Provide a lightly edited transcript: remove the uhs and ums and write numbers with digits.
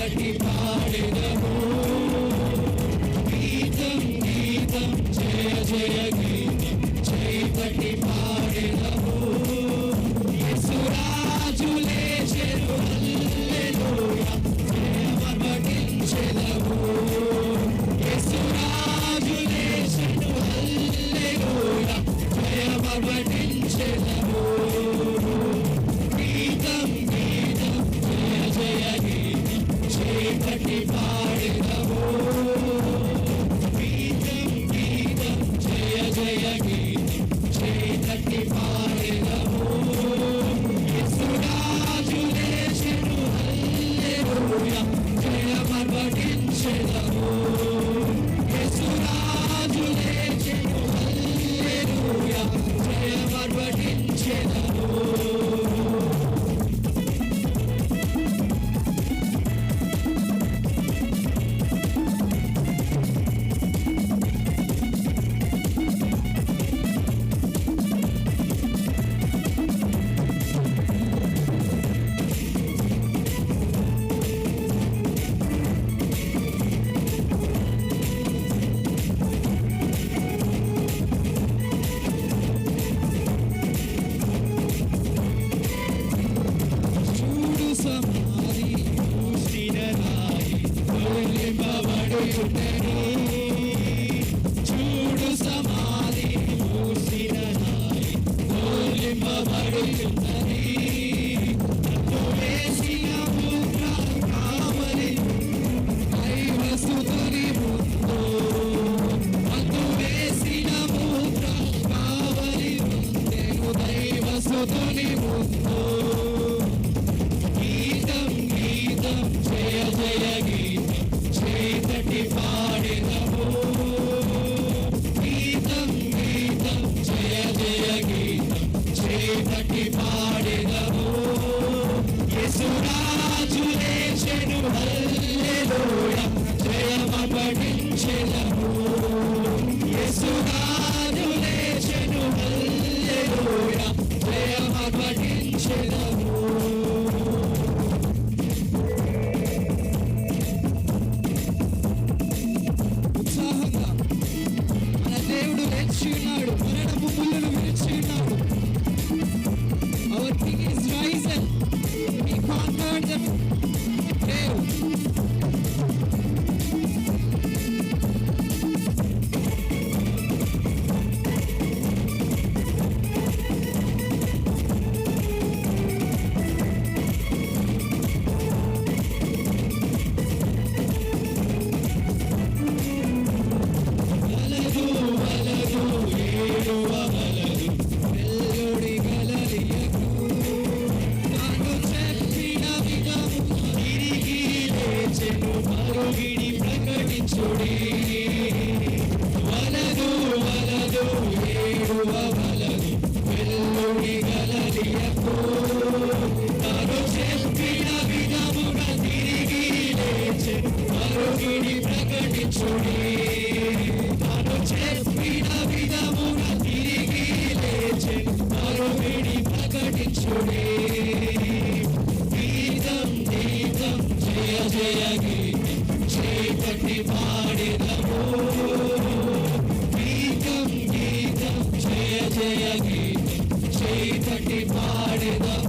తట్టి పాడెదము గీతం గీతం జయ జయ గీతం చేయి తట్టి పాడెదము యేసు రాజు లేచెను హల్లెలూయా జయమర్వటించెదము యేసు రాజు లేచెను హల్లెలూయా జయమర్వటించెదము గీతం గీతం జయ జయ గీతం చేయి తట్టి పాడెదము గీతం గీతం జయ జయ గీతం చేయి తట్టి పాడెదము యేసు రాజు లేచెను హల్లెలూయా జయమర్వటించెదము యేసు రాజు లేచెను హల్లెలూయా జయమర్వటించెదము చూడు సమాధి మూసిన నాయి తోలింపబడుచున్నది వేసిన ముద్ర కావలి దైవసుతుని ముందు వేసిన ముద్ర కావలి ముందెను దైవసుతుని ముందు గీతం గీతం జయ జయ గీతం చేయి తట్టి పాడెదము గీతం గీతం జయ జయ గీతం చేయి తట్టి పాడెదము యేసు రాజు లేచెను హల్లెలూయా జయమర్వటించెదము యేసు రాజు లేచెను హల్లెలూయా జయమర్వటించెదము మరణపు ముళ్ళను విరిచి ఉన్నాడు. Our King is risen. He conquered the grave. మరుగిడి ప్రకటించుడి వలదు వలదు ఏడువ వలదు వెల్లుడి గలలియకు తాను చెప్పిన విధమున తిరిగి లేచె మరుగిడి ప్రకటించుడి తాను చెప్పిన విధమున తిరిగి లేచె మరుగిడి ప్రకటించుడి గీతం గీతం జయ జయ గీతం చేయి తట్టి పాడెదము గీతం గీతం జయ జయ గీతం చేయి తట్టి పాడెదము